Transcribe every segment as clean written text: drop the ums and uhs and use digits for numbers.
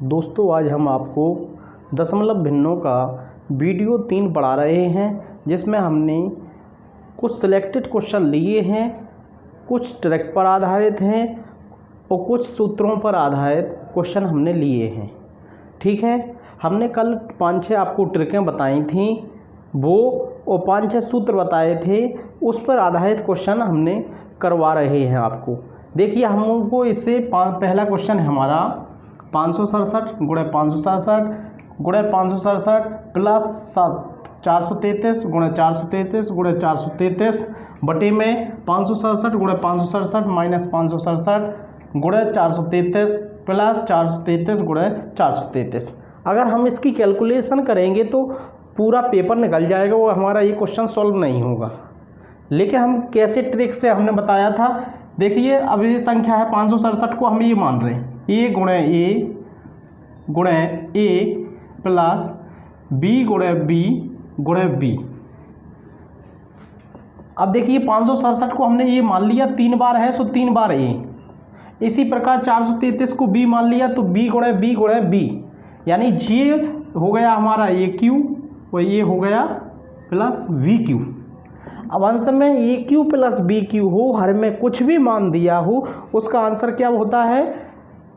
दोस्तों आज हम आपको दशमलव भिन्नों का वीडियो 3 पढ़ा रहे हैं, जिसमें हमने कुछ सिलेक्टेड क्वेश्चन लिए हैं, कुछ ट्रिक पर आधारित हैं और कुछ सूत्रों पर आधारित क्वेश्चन हमने लिए हैं। ठीक है, हमने कल 5-6 आपको ट्रिकें बताई थी वो और 5-6 सूत्र बताए थे, उस पर आधारित क्वेश्चन हमने करवा रहे हैं आपको। देखिए हमको इससे पहला क्वेश्चन है हमारा 567 गुणे 567 गुणे 567 प्लस 433 गुणे 433 गुणे 433 बटे में 567 गुणे 567 माइनस 567 गुणे 433 प्लस 433 गुणे 433। अगर हम इसकी कैलकुलेशन करेंगे तो पूरा पेपर निकल जाएगा, वो हमारा ये क्वेश्चन सॉल्व नहीं होगा। लेकिन हम कैसे ट्रिक से हमने बताया था, देखिए अब ये संख्या है 567 को हम ये मान रहे हैं ए गुणे ए प्लस बी गुणे बी। अब देखिए 567 को हमने ये मान लिया 3 बार है सो 3 बार ए। इसी प्रकार 433 को बी मान लिया तो बी गुणे बी, यानी ये हो गया हमारा ए क्यू और ये हो गया प्लस वी क्यू। अब आंसर में ए क्यू प्लस बी क्यू हो, हर में कुछ भी मान दिया हो, उसका आंसर क्या होता है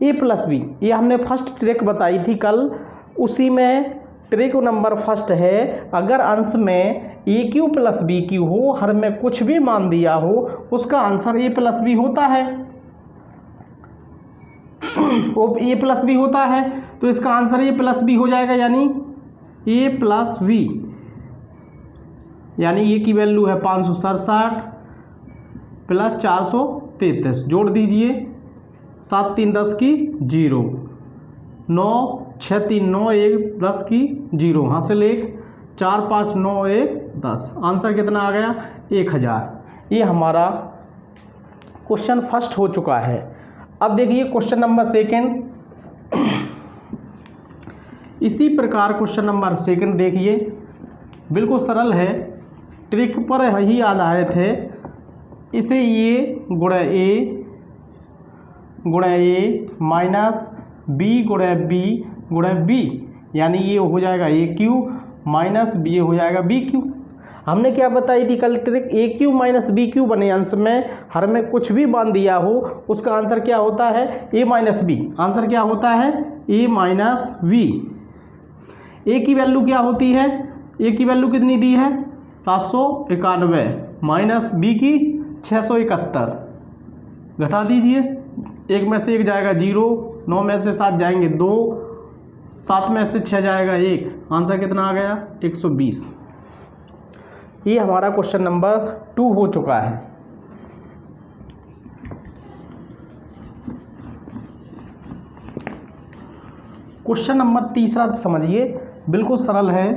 ए प्लस बी। ये हमने फर्स्ट ट्रिक बताई थी कल, उसी में ट्रिक नंबर फर्स्ट है, अगर अंश में ए क्यू प्लस बी क्यू हो, हर में कुछ भी मान दिया हो, उसका आंसर ए प्लस बी होता है। वो ए प्लस बी होता है तो इसका आंसर ए प्लस बी हो जाएगा, यानी ए प्लस बी, यानी ए की वैल्यू है 567 प्लस 433, जोड़ दीजिए 7 3 10 की 0, 9 6 3 9 1 10 की 0, हासिल 1 4 5 9 1 10। आंसर कितना आ गया 1000। ये हमारा क्वेश्चन फर्स्ट हो चुका है। अब देखिए क्वेश्चन नंबर सेकंड, इसी प्रकार क्वेश्चन नंबर सेकंड देखिए, बिल्कुल सरल है, ट्रिक पर ही आधारित है। इसे ये गुणे ए माइनस बी गुणे बी, यानी ये हो जाएगा ए क्यू माइनस बी हो जाएगा बी क्यू। हमने क्या बताई थी कल ट्रिक, ए क्यू माइनस बी क्यू बने अंश में हर में कुछ भी मान दिया हो, उसका आंसर क्या होता है ए माइनस बी। आंसर क्या होता है ए माइनस बी। ए की वैल्यू क्या होती है, ए की वैल्यू कितनी दी है 791 माइनस बी की 671, घटा दीजिए, 1 में से 1 जाएगा 0, 9 में से 7 जाएंगे 2, 7 में से 6 जाएगा 1, आंसर कितना आ गया 120। ये हमारा क्वेश्चन नंबर 2 हो चुका है। क्वेश्चन नंबर तीसरा समझिए, बिल्कुल सरल है,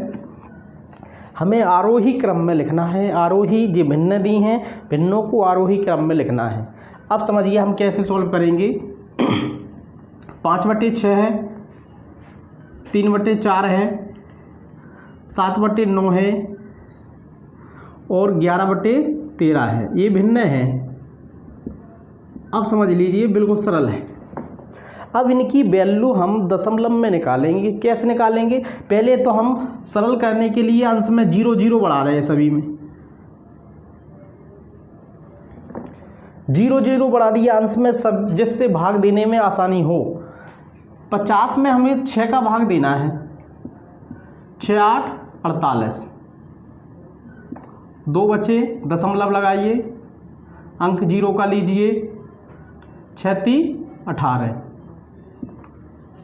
हमें आरोही क्रम में लिखना है। आरोही जो भिन्न दी हैं, भिन्नों को आरोही क्रम में लिखना है। अब समझिए हम कैसे सॉल्व करेंगे। 5/6 है, 3/4 है, 7/9 है और 11/13 है, ये भिन्न है। अब समझ लीजिए बिल्कुल सरल है। अब इनकी वैल्यू हम दशमलव में निकालेंगे। कैसे निकालेंगे, पहले तो हम सरल करने के लिए अंश में 0 0 बढ़ा रहे हैं, सभी में 0 0 बढ़ा दिया अंश में सब, जिससे भाग देने में आसानी हो। 50 में हमें 6 का भाग देना है, 6 8 48, 2 बचे, दशमलव लगाइए, अंक 0 का लीजिए, 6 3 18,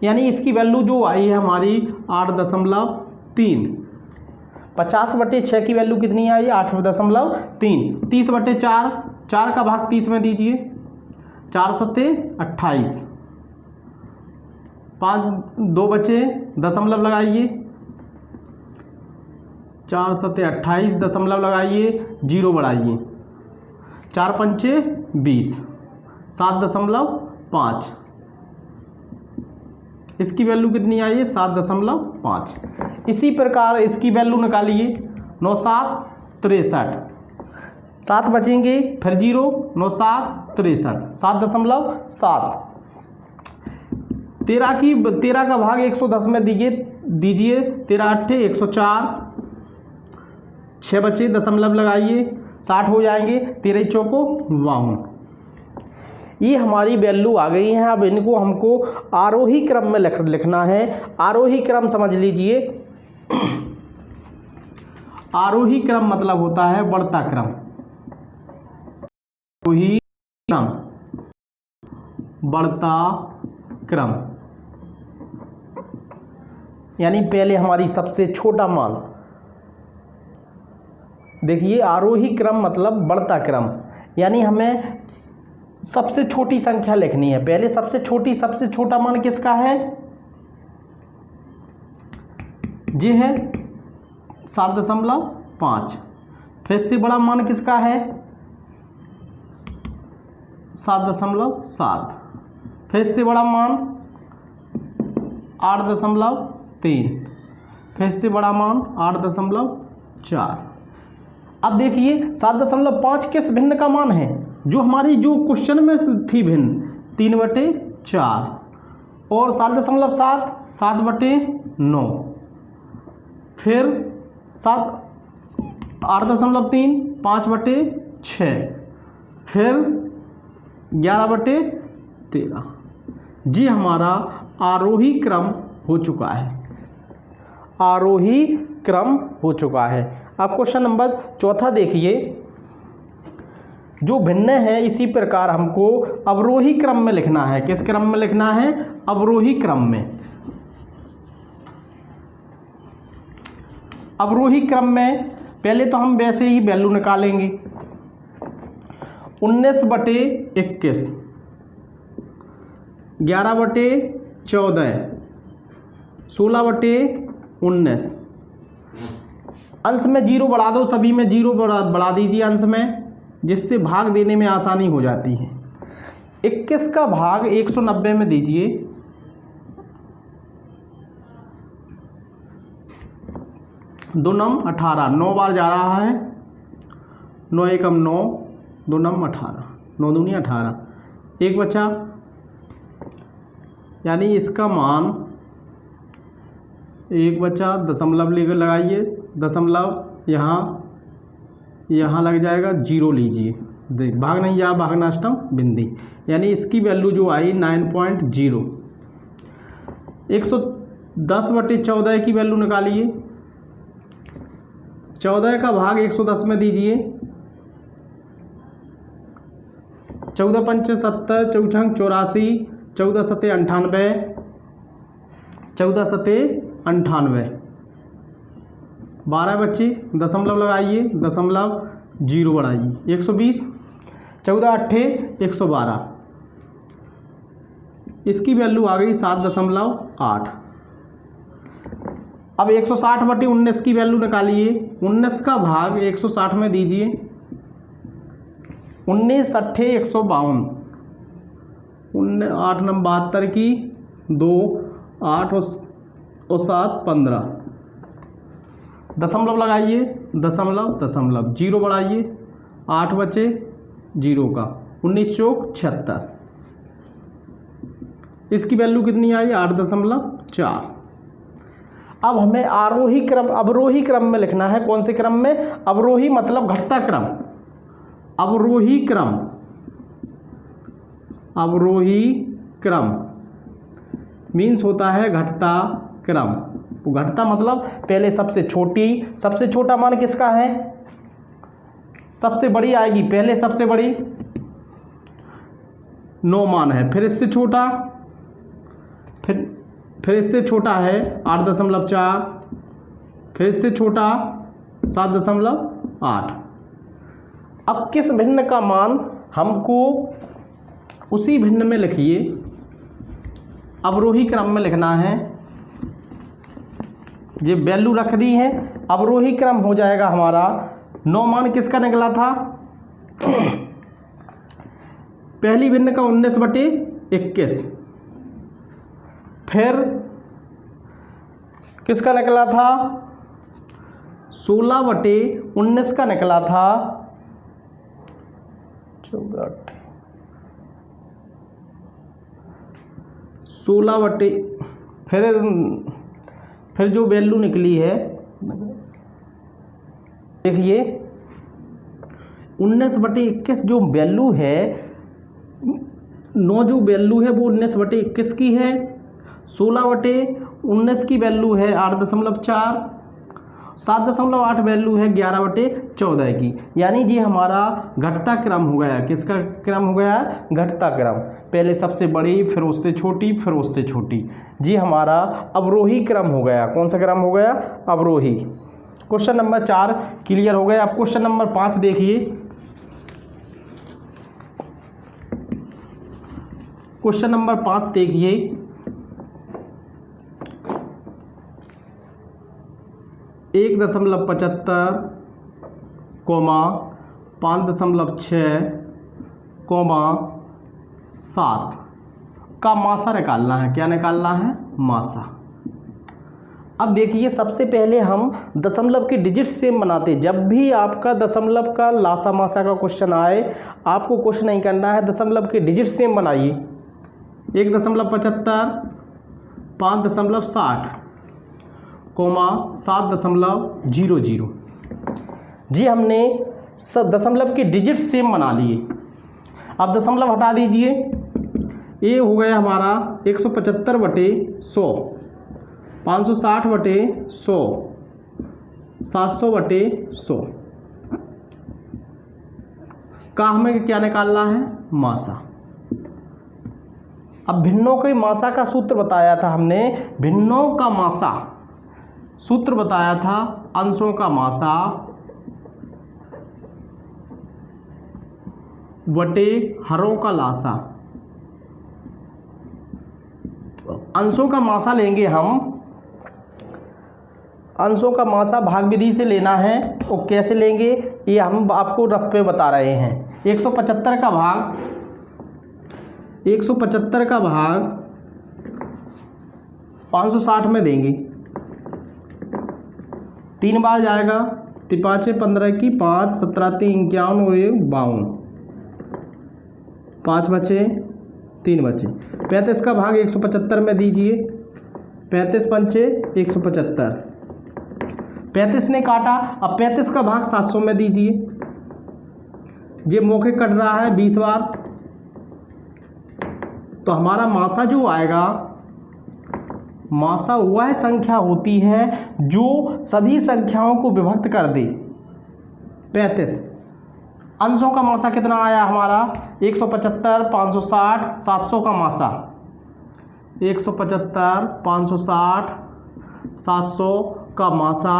यानी इसकी वैल्यू जो आई है हमारी 8.3। 50/6 की वैल्यू कितनी आई 8.3। 30/4, 4 का भाग 30 में दीजिए, 4 7 28, 2 बचे, दशमलव लगाइए, 4 7 28, दशमलव लगाइए, 0 बढ़ाइए, 4 5 20, 7.5। इसकी वैल्यू कितनी आई है 7.5। इसी प्रकार इसकी वैल्यू निकालिए, 9 7 63, 7 बचेंगे फिर 0, 9 7 63, 7.7। 13 का भाग 110 में दीजिए 13 अट्ठे 104, 6 बचे, दशमलव लगाइए, 60 हो जाएंगे, 13 चौको 52। ये हमारी वैल्यू आ गई है। अब इनको हमको आरोही क्रम में लिखना है। आरोही क्रम समझ लीजिए, आरोही क्रम मतलब होता है बढ़ता क्रम। आरोही क्रम, बढ़ता क्रम, यानी पहले हमारी सबसे छोटा मान। देखिए आरोही क्रम मतलब बढ़ता क्रम, यानी हमें सबसे छोटी संख्या लिखनी है। पहले सबसे छोटा मान किसका है? ये है 7.5। फिर से बड़ा मान किसका है? 7.7। फिर से बड़ा मान 8.3। फिर से बड़ा मान 8.4। अब देखिए 7.5 किस भिन्न का मान है? जो हमारी जो क्वेश्चन में थी भिन्न 3/4, और 7.7 7/9, फिर 8.3 5/6, फिर 11/13। जी हमारा आरोही क्रम हो चुका है, आरोही क्रम हो चुका है। अब क्वेश्चन नंबर 4 देखिए, जो भिन्न है इसी प्रकार हमको अवरोही क्रम में लिखना है। किस क्रम में लिखना है? अवरोही क्रम में। अवरोही क्रम में पहले तो हम वैसे ही वैल्यू निकालेंगे। 19/21, 11/14, 16/19। अंश में जीरो बढ़ा दो, सभी में जीरो बढ़ा दीजिए अंश में, जिससे भाग देने में आसानी हो जाती है। 21 का भाग 190 में दीजिए, 2 नम 18, 9 बार जा रहा है, 9 एकम 9, 2 नम 18, 9 दूनी 18, एक बचा, यानी इसका मान एक बचा, दशमलव लेकर लगाइए, दशमलव यहाँ लग जाएगा, जीरो लीजिए, देख भाग नहीं जा, भागनाष्टम बिंदी, यानी इसकी वैल्यू जो आई 9.0। 110/14 की वैल्यू निकालिए, 14 का भाग 110 में दीजिए, 14 पंचे 70, 4 छंग 84, 14 सते 98, 14 सते 98, 12 बच्चे, दशमलव लगाइए, दशमलव जीरो बढ़ाइए, 120, 14 अट्ठे 112, इसकी वैल्यू आ गई 7.8। अब 160/19 की वैल्यू निकालिए, 19 का भाग 160 में दीजिए, 19 अट्ठे 152, 8 नम 72 की 2, 8 और 7 15, दशमलव लगाइए, दशमलव जीरो बढ़ाइए, 8 बचे जीरो का, 19 चौक 76, इसकी वैल्यू कितनी आई? 8.4। अब हमें आरोही क्रम अवरोही क्रम में लिखना है। कौन से क्रम में? अवरोही मतलब घटता क्रम। अवरोही क्रम, अवरोही क्रम मीन्स होता है घटता क्रम। घटता मतलब पहले सबसे छोटा मान किसका है? सबसे बड़ी आएगी, पहले सबसे बड़ी 9 मान है, फिर इससे छोटा, फिर इससे छोटा है 8.4, फिर इससे छोटा 7.8। अब किस भिन्न का मान हमको उसी भिन्न में लिखिए, अवरोही क्रम में लिखना है। ये वैल्यू रख दी है, अवरोही क्रम हो जाएगा हमारा। 9 मान किसका निकला था? पहली भिन्न का 19/21, फिर किसका निकला था? 16/19 का निकला था, 14 16 बटे फिर जो वैल्यू निकली है देखिए 19/21 जो वैल्यू है 9 जो वैल्यू है वो 19/21 की है। 16/19 की वैल्यू है 8.4। 7.8 वैल्यू है 11/14 की। यानी जी हमारा घटता क्रम हो गया। किसका क्रम हो गया? घटता क्रम। पहले सबसे बड़ी, फिर उससे छोटी, फिर उससे छोटी। जी हमारा अवरोही क्रम हो गया। कौन सा क्रम हो गया? अवरोही। क्वेश्चन नंबर 4 क्लियर हो गया। अब क्वेश्चन नंबर 5 देखिए। क्वेश्चन नंबर 5 देखिए। 1.75, 5.6, 7 का मासा निकालना है। क्या निकालना है? मासा। अब देखिए सबसे पहले हम दशमलव के डिजिट सेम बनाते। जब भी आपका दशमलव का लासा मासा का क्वेश्चन आए, आपको कुछ नहीं करना है, दशमलव के डिजिट सेम बनाइए। 1.75, 5.60, 7.00। जी हमने दशमलव के डिजिट सेम बना लिए। अब दशमलव हटा दीजिए। ये हो गया हमारा 175/100, 560/100, 700/100 का हमें क्या निकालना है? मासा। अब भिन्नों के मासा का सूत्र बताया था हमने। भिन्नों का मासा सूत्र बताया था, अंशों का मासा बटे हरों का लासा। अंशों का मासा लेंगे हम। अंशों का मासा भाग विधि से लेना है। और कैसे लेंगे ये हम आपको रफ पे बता रहे हैं। 175 का भाग 560 में देंगे। 3 बार जाएगा। 5 15 की 5, 17 3 51 और 1 52। 5 बचे, 3 बचे। 35 का भाग 175 में दीजिए। 35 पंचे 175। 35 ने काटा। अब 35 का भाग 700 में दीजिए। ये मौखिक कट रहा है 20 बार। तो हमारा मासा जो आएगा, मासा वह संख्या होती है जो सभी संख्याओं को विभक्त कर दे। 35। अंशों का मासा कितना आया हमारा? 175, 560, 700 का मासा। 175, 560, 700 का मासा।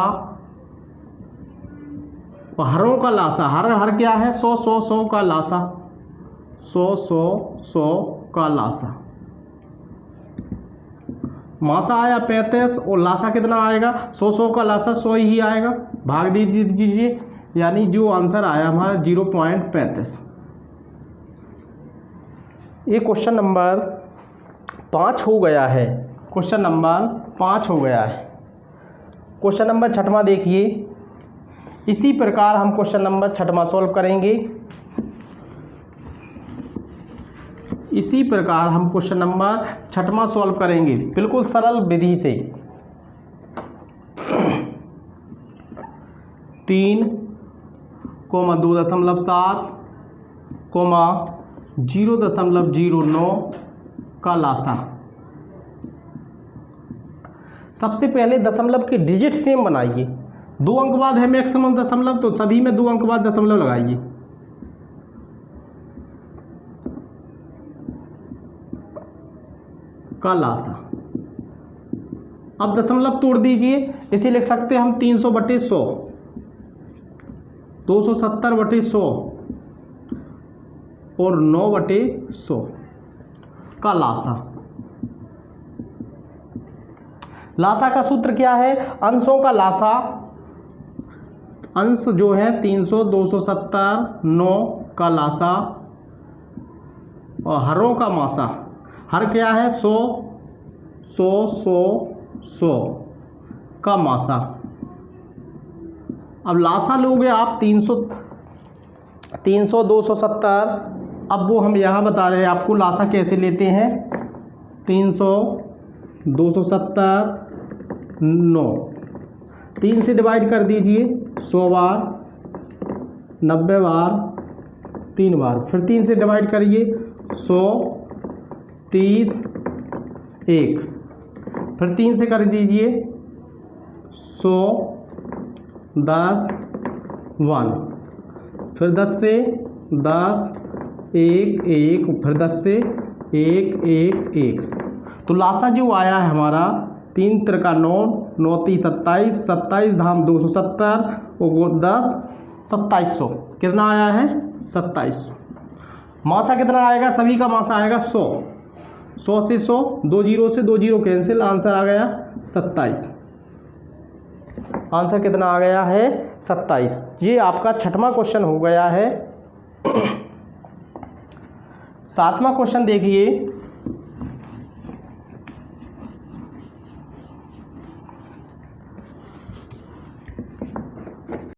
और हरों का लासा, हर क्या है? 100 का लासा। 100 का लासा। मासा आया 35 और लासा कितना आएगा? 100 का लासा 100 ही आएगा। भाग दीजिए। यानी जो आंसर आया हमारा 0.35। ये क्वेश्चन नंबर 5 हो गया है। क्वेश्चन नंबर 5 हो गया है। क्वेश्चन नंबर 6वां देखिए। इसी प्रकार हम क्वेश्चन नंबर 6वां सॉल्व करेंगे। इसी प्रकार हम क्वेश्चन नंबर 6वां सॉल्व करेंगे, बिल्कुल सरल विधि से। 3, 2.7, 0.09 का लासा। सबसे पहले दशमलव के डिजिट सेम बनाइए। 2 अंक बाद है मैक्सिमम दशमलव, तो सभी में 2 अंक बाद दशमलव लगाइए। का लासा। अब दशमलव तोड़ दीजिए। इसे लिख सकते हैं हम 300/100, 270/100 और 9/100 का लासा। लासा का सूत्र क्या है? अंशों का लासा। अंश जो है 300, 270, 9 का लासा। और हरों का मासा। हर क्या है? 100 का मासा। अब लासा लोगे आप 300, 270। अब वो हम यहाँ बता रहे हैं आपको लासा कैसे लेते हैं। 300, 270, 9। 3 से डिवाइड कर दीजिए 100 बार, 90 बार, 3 बार। फिर 3 से डिवाइड करिए 100, 30, 1। फिर 3 से कर दीजिए 100, 10, 1। फिर 10 से 10, 1, 1। फिर 10 से 1, 1, 1। तो लासा जो आया है हमारा 3 त्रिका 9, 9 × 27, 27 धाम 270 और 10, 2700। कितना आया है? 2700। मासा कितना आएगा? सभी का मासा आएगा 100। 100 से 100, 2 जीरो से 2 जीरो कैंसिल, आंसर आ गया 27। आंसर कितना आ गया है? 27। ये आपका छठवां क्वेश्चन हो गया है। 7वां क्वेश्चन देखिए।